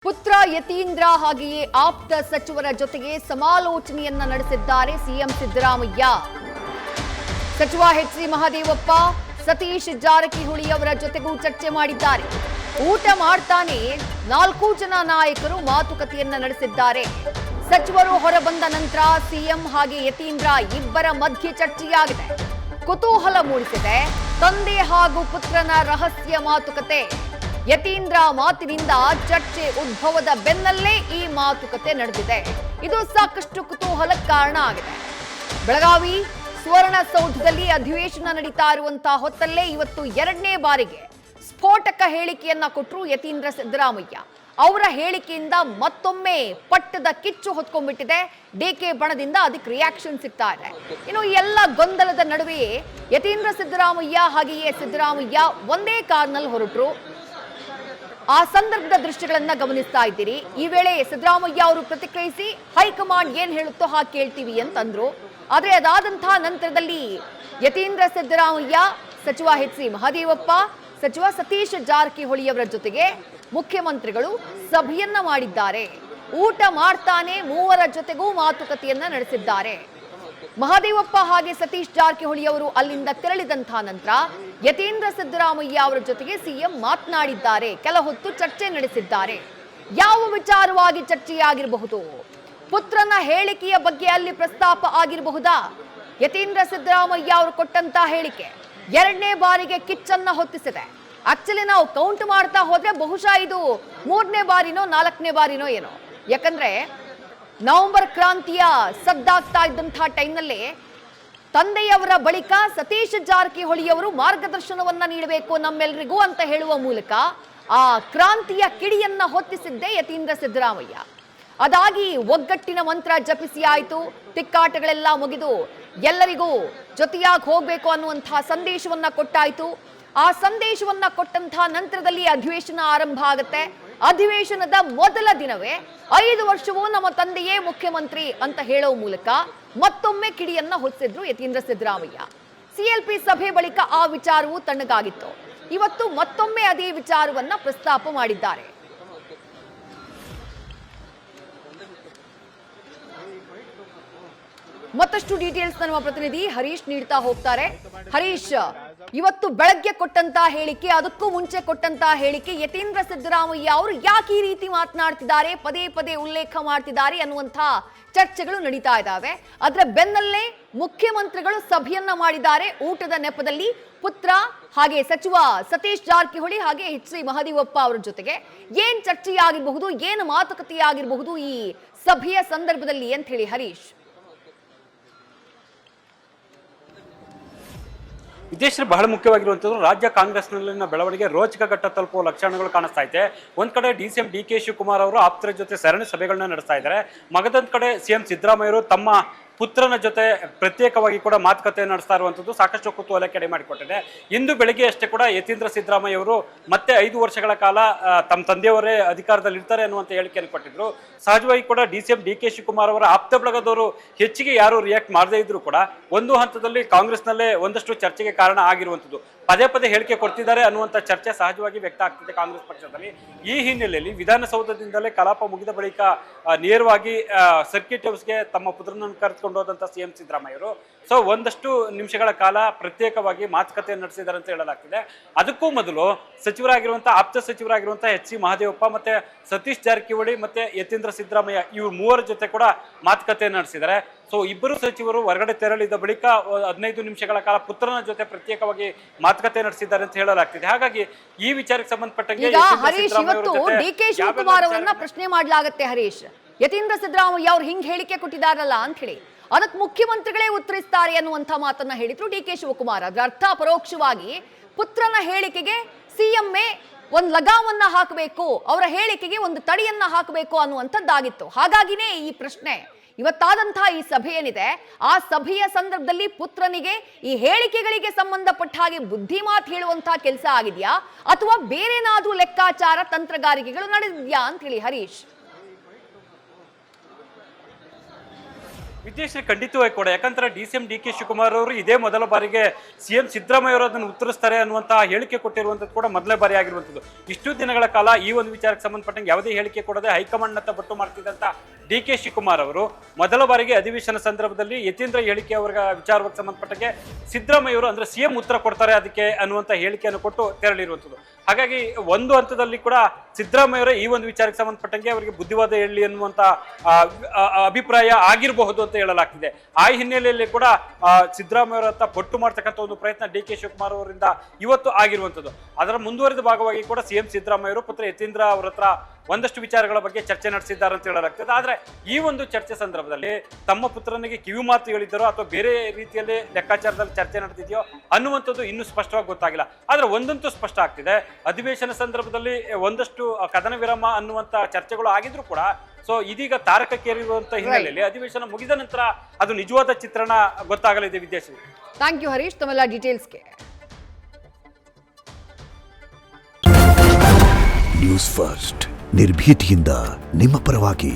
ಪುತ್ರ ಯತೀಂದ್ರ ಹಾಗೆಯೇ ಆಪ್ತ ಸಚಿವರ ಜೊತೆಗೆ ಸಮಾಲೋಚನೆಯನ್ನ ನಡೆಸಿದ್ದಾರೆ ಸಿಎಂ ಸಿದ್ದರಾಮಯ್ಯ. ಸಚಿವ ಎಚ್.ಸಿ. ಮಹದೇವಪ್ಪ, ಸತೀಶ್ ಜಾರಕಿಹೊಳಿ ಅವರ ಜೊತೆಗೂ ಚರ್ಚೆ ಮಾಡಿದ್ದಾರೆ. ಊಟ ಮಾಡ್ತಾನೆ 4 ಜನ ನಾಯಕರು ಮಾತುಕತೆಯನ್ನ ನಡೆಸಿದ್ದಾರೆ. ಸಚಿವರು ಹೊರಬಂದ ನಂತರ ಸಿಎಂ ಹಾಗೆ ಯತೀಂದ್ರ ಇಬ್ಬರ ಮಧ್ಯೆ ಚರ್ಚೆಯಾಗಿದೆ. ಕುತೂಹಲ ಮೂಡಿಸಿದೆ ತಂದೆ ಹಾಗೂ ಪುತ್ರನ ರಹಸ್ಯ ಮಾತುಕತೆ. ಯತೀಂದ್ರ ಮಾತಿನಿಂದ ಚರ್ಚೆ ಉದ್ಭವದ ಬೆನ್ನಲ್ಲೇ ಈ ಮಾತುಕತೆ ನಡೆದಿದೆ. ಇದು ಸಾಕಷ್ಟು ಕುತೂಹಲಕ್ಕೆ ಕಾರಣ ಆಗಿದೆ. ಬೆಳಗಾವಿ ಸುವರ್ಣಸೌಧದಲ್ಲಿ ಅಧಿವೇಶನ ನಡೀತಾ ಇರುವಂತಹ ಹೊತ್ತಲ್ಲೇ ಇವತ್ತು 2ನೇ ಬಾರಿಗೆ ಸ್ಫೋಟಕ ಹೇಳಿಕೆಯನ್ನ ಕೊಟ್ಟರು ಯತೀಂದ್ರ ಸಿದ್ದರಾಮಯ್ಯ. ಅವರ ಹೇಳಿಕೆಯಿಂದ ಮತ್ತೊಮ್ಮೆ ಪಟ್ಟದ ಕಿಚ್ಚು ಹೊತ್ಕೊಂಡ್ಬಿಟ್ಟಿದೆ. ಡಿಕೆ ಬಣದಿಂದ ಅದಕ್ಕೆ ರಿಯಾಕ್ಷನ್ ಸಿಗ್ತಾ ಇದೆ. ಇನ್ನು ಈ ಎಲ್ಲ ಗೊಂದಲದ ನಡುವೆಯೇ ಯತೀಂದ್ರ ಸಿದ್ದರಾಮಯ್ಯ ಹಾಗೆಯೇ ಸಿದ್ದರಾಮಯ್ಯ ಒಂದೇ ಕಾರ್ನಲ್ಲಿ ಹೊರಟರು. ಆ ಸಂದರ್ಭದ ದೃಶ್ಯಗಳನ್ನ ಗಮನಿಸ್ತಾ ಇದ್ದೀರಿ. ಈ ವೇಳೆ ಸಿದ್ದರಾಮಯ್ಯ ಅವರು ಪ್ರತಿಕ್ರಿಯಿಸಿ ಹೈಕಮಾಂಡ್ ಏನ್ ಹೇಳುತ್ತೋ ಹಾಗೆ ಕೇಳ್ತೀವಿ ಅಂತಂದ್ರು. ಆದ್ರೆ ಅದಾದಂತಹ ನಂತರದಲ್ಲಿ ಯತೀಂದ್ರ ಸಿದ್ದರಾಮಯ್ಯ, ಸಚಿವ ಎಚ್.ಸಿ. ಮಹದೇವಪ್ಪ, ಸಚಿವ ಸತೀಶ್ ಜಾರಕಿಹೊಳಿ ಅವರ ಜೊತೆಗೆ ಮುಖ್ಯಮಂತ್ರಿಗಳು ಸಭೆಯನ್ನ ಮಾಡಿದ್ದಾರೆ. ಊಟ ಮಾಡ್ತಾನೆ ಮೂವರ ಜೊತೆಗೂ ಮಾತುಕತೆಯನ್ನ ನಡೆಸಿದ್ದಾರೆ. ಮಹದೇವಪ್ಪ ಹಾಗೆ ಸತೀಶ್ ಜಾರಕಿಹೊಳಿ ಅವರು ಅಲ್ಲಿಂದ ತೆರಳಿದಂತಹ ನಂತರ ಯತೀಂದ್ರ ಸಿದ್ದರಾಮಯ್ಯ ಅವರ ಜೊತೆಗೆ ಸಿಎಂ ಮಾತನಾಡಿದ್ದಾರೆ. ಕೆಲ ಹೊತ್ತು ಚರ್ಚೆ ನಡೆಸಿದ್ದಾರೆ. ಯಾವ ವಿಚಾರವಾಗಿ ಚರ್ಚೆಯಾಗಿರಬಹುದು? ಪುತ್ರನ ಹೇಳಿಕೆಯ ಬಗ್ಗೆ ಅಲ್ಲಿ ಪ್ರಸ್ತಾಪ ಆಗಿರಬಹುದಾ? ಯತೀಂದ್ರ ಸಿದ್ದರಾಮಯ್ಯ ಅವರು ಕೊಟ್ಟಂತಹ ಹೇಳಿಕೆ 2ನೇ ಬಾರಿಗೆ ಕಿಚ್ಚನ್ನ ಹೊತ್ತಿಸಿದೆ. ಆಕ್ಚುಲಿ ನಾವು ಕೌಂಟ್ ಮಾಡ್ತಾ ಹೋದ್ರೆ ಬಹುಶಃ ಇದು 3ನೇ ಬಾರಿನೋ 4ನೇ ಬಾರಿನೋ ಏನೋ. ಯಾಕಂದ್ರೆ ನವೆಂಬರ್ ಕ್ರಾಂತಿಯ ಸದ್ದಾಗ್ತಾ ಇದ್ದಂತಹ ಟೈಮ್ನಲ್ಲಿ ತಂದೆಯವರ ಬಳಿಕ ಸತೀಶ್ ಜಾರಕಿಹೊಳಿ ಅವರು ಮಾರ್ಗದರ್ಶನವನ್ನ ನೀಡಬೇಕು ನಮ್ಮೆಲ್ಲರಿಗೂ ಅಂತ ಹೇಳುವ ಮೂಲಕ ಆ ಕ್ರಾಂತಿಯ ಕಿಡಿಯನ್ನ ಹೊತ್ತಿಸಿದ್ದೇ ಯತೀಂದ್ರ ಸಿದ್ದರಾಮಯ್ಯ. ಅದಾಗಿ ಒಗ್ಗಟ್ಟಿನ ಮಂತ್ರ ಜಪಿಸಿ ಆಯಿತು. ತಿಕ್ಕಾಟಗಳೆಲ್ಲ ಮುಗಿದು ಎಲ್ಲರಿಗೂ ಜೊತೆಯಾಗಿ ಹೋಗ್ಬೇಕು ಅನ್ನುವಂತಹ ಸಂದೇಶವನ್ನ ಕೊಟ್ಟಾಯ್ತು. ಆ ಸಂದೇಶವನ್ನ ಕೊಟ್ಟಂತಹ ನಂತರದಲ್ಲಿ ಅಧಿವೇಶನ ಆರಂಭ ಆಗುತ್ತೆ. ಅಧಿವೇಶನದ ಮೊದಲ ದಿನವೇ 5 ವರ್ಷವೂ ನಮ್ಮ ತಂದೆಯೇ ಮುಖ್ಯಮಂತ್ರಿ ಅಂತ ಹೇಳೋ ಮೂಲಕ ಮತ್ತೊಮ್ಮೆ ಕಿಡಿಯನ್ನ ಹೊತ್ತಿಸಿದ್ರು ಯತೀಂದ್ರ ಸಿದ್ದರಾಮಯ್ಯ. ಸಿಎಲ್ಪಿ ಸಭೆ ಬಳಿಕ ಆ ವಿಚಾರವೂ ತಣ್ಣಗಾಗಿತ್ತು. ಇವತ್ತು ಮತ್ತೊಮ್ಮೆ ಅದೇ ವಿಚಾರವನ್ನ ಪ್ರಸ್ತಾಪ ಮಾಡಿದ್ದಾರೆ. ಮತ್ತಷ್ಟು ಡೀಟೇಲ್ಸ್ ನಮ್ಮ ಪ್ರತಿನಿಧಿ ಹರೀಶ್ ನೀಡ್ತಾ ಹೋಗ್ತಾರೆ. ಹರೀಶ್, ಇವತ್ತು ಬೆಳಗ್ಗೆ ಕೊಟ್ಟಂತಹ ಹೇಳಿಕೆ, ಅದಕ್ಕೂ ಮುಂಚೆ ಕೊಟ್ಟಂತಹ ಹೇಳಿಕೆ, ಯತೀಂದ್ರ ಸಿದ್ದರಾಮಯ್ಯ ಅವರು ಯಾಕೆ ಈ ರೀತಿ ಮಾತನಾಡ್ತಿದ್ದಾರೆ, ಪದೇ ಪದೇ ಉಲ್ಲೇಖ ಮಾಡ್ತಿದ್ದಾರೆ ಅನ್ನುವಂತಹ ಚರ್ಚೆಗಳು ನಡೀತಾ ಇದ್ದಾವೆ. ಅದರ ಬೆನ್ನಲ್ಲೇ ಮುಖ್ಯಮಂತ್ರಿಗಳು ಸಭೆಯನ್ನ ಮಾಡಿದ್ದಾರೆ. ಊಟದ ನೆಪದಲ್ಲಿ ಪುತ್ರ ಹಾಗೆ ಸಚಿವ ಸತೀಶ್ ಜಾರಕಿಹೊಳಿ ಹಾಗೆ ಎಚ್.ಸಿ. ಮಹದೇವಪ್ಪ ಅವರ ಜೊತೆಗೆ ಏನ್ ಚರ್ಚೆಯಾಗಿರಬಹುದು, ಏನು ಮಾತುಕತೆಯಾಗಿರಬಹುದು ಈ ಸಭೆಯ ಸಂದರ್ಭದಲ್ಲಿ ಅಂತ ಹೇಳಿ ಹರೀಶ್? ವಿದೇಶದಲ್ಲಿ ಬಹಳ ಮುಖ್ಯವಾಗಿರುವಂಥದ್ದು ರಾಜ್ಯ ಕಾಂಗ್ರೆಸ್ನಲ್ಲಿನ ಬೆಳವಣಿಗೆ ರೋಚಕ ಘಟ್ಟ ತಲುಪುವ ಲಕ್ಷಣಗಳು ಕಾಣಿಸ್ತಾ ಇದೆ. ಒಂದ್ ಕಡೆ ಡಿ.ಸಿ.ಎಂ ಡಿ.ಕೆ. ಶಿವಕುಮಾರ್ ಅವರು ಆಪ್ತರ ಜೊತೆ ಸರಣಿ ಸಭೆಗಳನ್ನ ನಡೆಸ್ತಾ ಇದ್ದಾರೆ. ಮಗದೊಂದ್ ಕಡೆ ಸಿಎಂ ಸಿದ್ದರಾಮಯ್ಯ ಅವರು ತಮ್ಮ ಪುತ್ರನ ಜೊತೆ ಪ್ರತ್ಯೇಕವಾಗಿ ಕೂಡ ಮಾತುಕತೆ ನಡೆಸ್ತಾ ಇರುವಂಥದ್ದು ಸಾಕಷ್ಟು ಕುತೂಹಲ ಕೆಡೆ ಮಾಡಿಕೊಟ್ಟಿದೆ. ಇಂದು ಬೆಳಿಗ್ಗೆ ಅಷ್ಟೇ ಕೂಡ ಯತೀಂದ್ರ ಸಿದ್ದರಾಮಯ್ಯ ಅವರು ಮತ್ತೆ 5 ವರ್ಷಗಳ ಕಾಲ ತಮ್ಮ ತಂದೆಯವರೇ ಅಧಿಕಾರದಲ್ಲಿ ಇರ್ತಾರೆ ಅನ್ನುವಂಥ ಹೇಳಿಕೆಯನ್ನು ಕೊಟ್ಟಿದ್ರು. ಸಹಜವಾಗಿ ಕೂಡ ಡಿ.ಸಿ.ಎಂ ಡಿ.ಕೆ. ಶಿವಕುಮಾರ್ ಅವರ ಆಪ್ತ ಬಳಗದವರು ಹೆಚ್ಚಿಗೆ ಯಾರು ರಿಯಾಕ್ಟ್ ಮಾಡದೇ ಇದ್ರು ಕೂಡ ಒಂದು ಹಂತದಲ್ಲಿ ಕಾಂಗ್ರೆಸ್ನಲ್ಲೇ ಒಂದಷ್ಟು ಚರ್ಚೆಗೆ ಕಾರಣ ಆಗಿರುವಂಥದ್ದು. ಪದೇ ಪದೇ ಹೇಳಿಕೆ ಕೊಡ್ತಿದ್ದಾರೆ ಅನ್ನುವಂಥ ಚರ್ಚೆ ಸಹಜವಾಗಿ ವ್ಯಕ್ತ ಆಗ್ತಿದೆ ಕಾಂಗ್ರೆಸ್ ಪಕ್ಷದಲ್ಲಿ. ಈ ಹಿನ್ನೆಲೆಯಲ್ಲಿ ವಿಧಾನಸೌಧದಿಂದಲೇ ಕಲಾಪ ಮುಗಿದ ಬಳಿಕ ನೇರವಾಗಿ ಸರ್ಕಿಟ್ ಹೌಸ್ಗೆ ತಮ್ಮ ಪುತ್ರನನ್ನು ಕರೆದುಕೊಂಡು ಹೋದಂಥ ಸಿಎಂ ಸಿದ್ದರಾಮಯ್ಯ ಅವರು ಒಂದಷ್ಟು ನಿಮಿಷಗಳ ಕಾಲ ಪ್ರತ್ಯೇಕವಾಗಿ ಮಾತುಕತೆ ನಡೆಸಿದ್ದಾರೆ ಅಂತ ಹೇಳಲಾಗ್ತಿದೆ. ಅದಕ್ಕೂ ಮೊದಲು ಸಚಿವರಾಗಿರುವಂತಹ ಆಪ್ತ ಸಚಿವರಾಗಿರುವಂತಹ ಎಚ್.ಸಿ. ಮಹದೇವಪ್ಪ ಮತ್ತೆ ಸತೀಶ್ ಜಾರಕಿಹೊಳಿ ಮತ್ತೆ ಯತೀಂದ್ರ ಸಿದ್ದರಾಮಯ್ಯ ಇವರು ಮೂವರ ಜೊತೆ ಕೂಡ ಮಾತುಕತೆ ನಡೆಸಿದ್ದಾರೆ. ಇಬ್ಬರು ಸಚಿವರು ಹೊರಗಡೆ ತೆರಳಿದ ಬಳಿಕ 15 ನಿಮಿಷಗಳ ಕಾಲ ಪುತ್ರನ ಜೊತೆ ಪ್ರತ್ಯೇಕವಾಗಿ ಮಾತುಕತೆ ನಡೆಸಿದ್ದಾರೆ ಅಂತ ಹೇಳಲಾಗ್ತಿದೆ. ಹಾಗಾಗಿ ಈ ವಿಚಾರಕ್ಕೆ ಸಂಬಂಧಪಟ್ಟಂಗೆ ಹರೀಶ್, ಇವತ್ತು ಡಿ.ಕೆ. ಶಿವಕುಮಾರ್ ಅವರನ್ನ ಪ್ರಶ್ನೆ ಮಾಡಲಾಗುತ್ತೆ. ಹರೀಶ್, ಯತೀಂದ್ರ ಸಿದ್ದರಾಮಯ್ಯ ಅವ್ರು ಹಿಂಗ್ ಹೇಳಿಕೆ ಕೊಟ್ಟಿದಾರಲ್ಲ ಅಂತ ಹೇಳಿ ಅದಕ್ಕೆ ಮುಖ್ಯಮಂತ್ರಿಗಳೇ ಉತ್ತರಿಸ್ತಾರೆ ಅನ್ನುವಂಥ ಮಾತನ್ನ ಹೇಳಿದ್ರು ಡಿ.ಕೆ. ಶಿವಕುಮಾರ್. ಅದರ ಅರ್ಥ ಪರೋಕ್ಷವಾಗಿ ಪುತ್ರನ ಹೇಳಿಕೆಗೆ ಸಿಎಂಎ ಒಂದು ಲಗಾಮನ್ನ ಹಾಕಬೇಕು, ಅವರ ಹೇಳಿಕೆಗೆ ಒಂದು ತಡಿಯನ್ನ ಹಾಕಬೇಕು ಅನ್ನುವಂಥದ್ದಾಗಿತ್ತು. ಹಾಗಾಗಿನೇ ಈ ಪ್ರಶ್ನೆ. ಇವತ್ತಾದಂತಹ ಈ ಸಭೆ ಏನಿದೆ, ಆ ಸಭೆಯ ಸಂದರ್ಭದಲ್ಲಿ ಪುತ್ರನಿಗೆ ಈ ಹೇಳಿಕೆಗಳಿಗೆ ಸಂಬಂಧಪಟ್ಟ ಹಾಗೆ ಬುದ್ಧಿ ಮಾತು ಹೇಳುವಂತಹ ಕೆಲಸ ಆಗಿದೆಯಾ ಅಥವಾ ಬೇರೆನಾದ್ರೂ ಲೆಕ್ಕಾಚಾರ ತಂತ್ರಗಾರಿಕೆಗಳು ನಡೆದಿದ್ಯಾ ಅಂತ ಹೇಳಿ ಹರೀಶ್? ವಿದ್ಯೇಶ್ವರಿ ಖಂಡಿತವಾಗಿ ಕೂಡ, ಯಾಕಂದ್ರೆ ಡಿ.ಸಿ.ಎಂ ಡಿ.ಕೆ ಶಿವಕುಮಾರ್ ಅವರು ಇದೇ ಮೊದಲ ಬಾರಿಗೆ ಸಿಎಂ ಸಿದ್ದರಾಮಯ್ಯ ಅವರು ಅದನ್ನು ಉತ್ತರಿಸ್ತಾರೆ ಅನ್ನುವಂತಹ ಹೇಳಿಕೆ ಕೊಟ್ಟಿರುವಂತದ್ದು ಕೂಡ ಮೊದಲೇ ಬಾರಿ ಆಗಿರುವಂತದ್ದು. ಇಷ್ಟು ದಿನಗಳ ಕಾಲ ಈ ಒಂದು ವಿಚಾರಕ್ಕೆ ಸಂಬಂಧಪಟ್ಟಂಗೆ ಯಾವುದೇ ಹೇಳಿಕೆ ಕೊಡದೆ ಹೈಕಮಾಂಡ್ ನತ್ತ ಬಟ್ಟು ಮಾಡ್ತಿದ್ದಂತ ಡಿ.ಕೆ ಶಿವಕುಮಾರ್ ಅವರು ಮೊದಲ ಬಾರಿಗೆ ಅಧಿವೇಶನ ಸಂದರ್ಭದಲ್ಲಿ ಯತೀಂದ್ರ ಹೇಳಿಕೆ ಅವರ ವಿಚಾರಕ್ಕೆ ಸಂಬಂಧಪಟ್ಟಂಗೆ ಸಿದ್ದರಾಮಯ್ಯ ಅವರು ಅಂದ್ರೆ ಸಿಎಂ ಉತ್ತರ ಕೊಡ್ತಾರೆ ಅದಕ್ಕೆ ಅನ್ನುವಂತ ಹೇಳಿಕೆಯನ್ನು ಕೊಟ್ಟು ತೆರಳಿರುವಂತದ್ದು. ಹಾಗಾಗಿ ಒಂದು ಹಂತದಲ್ಲಿ ಕೂಡ ಸಿದ್ದರಾಮಯ್ಯ ಅವರೇ ಈ ಒಂದು ವಿಚಾರಕ್ಕೆ ಸಂಬಂಧಪಟ್ಟಂಗೆ ಅವರಿಗೆ ಬುದ್ಧಿವಾದ ಹೇಳಿ ಅನ್ನುವಂತ ಅಭಿಪ್ರಾಯ ಆಗಿರಬಹುದು ಅಂತ ಹೇಳಲಾಗ್ತಿದೆ. ಆ ಹಿನ್ನೆಲೆಯಲ್ಲಿ ಕೂಡ ಸಿದ್ದರಾಮಯ್ಯ ಅವರ ಹತ್ರ ಪಟ್ಟು ಮಾಡ್ತಕ್ಕಂಥ ಒಂದು ಪ್ರಯತ್ನ ಡಿ.ಕೆ ಶಿವಕುಮಾರ್ ಅವರಿಂದ ಇವತ್ತು ಆಗಿರುವಂತದ್ದು. ಅದರ ಮುಂದುವರಿದ ಭಾಗವಾಗಿ ಕೂಡ ಸಿಎಂ ಸಿದ್ದರಾಮಯ್ಯ ಅವರು ಪುತ್ರ ಯತೀಂದ್ರ ಅವರ ಹತ್ರ ಒಂದಷ್ಟು ವಿಚಾರಗಳ ಬಗ್ಗೆ ಚರ್ಚೆ ನಡೆಸಿದ್ದಾರೆ ಅಂತ ಹೇಳಲಾಗ್ತದೆ. ಆದ್ರೆ ಈ ಒಂದು ಚರ್ಚೆ ಸಂದರ್ಭದಲ್ಲಿ ತಮ್ಮ ಪುತ್ರನಿಗೆ ಕಿವಿ ಮಾತು ಹೇಳಿದ್ದಾರೋ ಅಥವಾ ಬೇರೆ ರೀತಿಯಲ್ಲಿ ಲೆಕ್ಕಾಚಾರದಲ್ಲಿ ಚರ್ಚೆ ನಡೆದಿದೆಯೋ ಅನ್ನುವಂಥದ್ದು ಇನ್ನೂ ಸ್ಪಷ್ಟವಾಗಿ ಗೊತ್ತಾಗಿಲ್ಲ. ಆದ್ರೆ ಒಂದಂತೂ ಸ್ಪಷ್ಟ ಆಗ್ತಿದೆ, ಅಧಿವೇಶನ ಸಂದರ್ಭದಲ್ಲಿ ಒಂದಷ್ಟು ಕದನ ವಿರಾಮ ಅನ್ನುವಂತ ಚರ್ಚೆಗಳು ಆಗಿದ್ರು ಕೂಡ ಸೊ ಇದೀಗ ತಾರಕಕ್ಕೇರಿರುವಂತ ಹಿನ್ನೆಲೆಯಲ್ಲಿ ಅಧಿವೇಶನ ಮುಗಿದ ನಂತರ ಅದು ನಿಜವಾದ ಚಿತ್ರಣ ಗೊತ್ತಾಗಲಿದೆ. ವಿದ್ಯಾಶ್ರೀ, ಥ್ಯಾಂಕ್ ಯು ಹರೀಶ್ ತಮ್ಮೆಲ್ಲ ಡೀಟೇಲ್ಸ್ಗೆ. ನ್ಯೂಸ್ ಫಸ್ಟ್ ನಿರ್ಭೀತಿಯಿಂದ ನಿಮ್ಮ ಪರವಾಗಿ.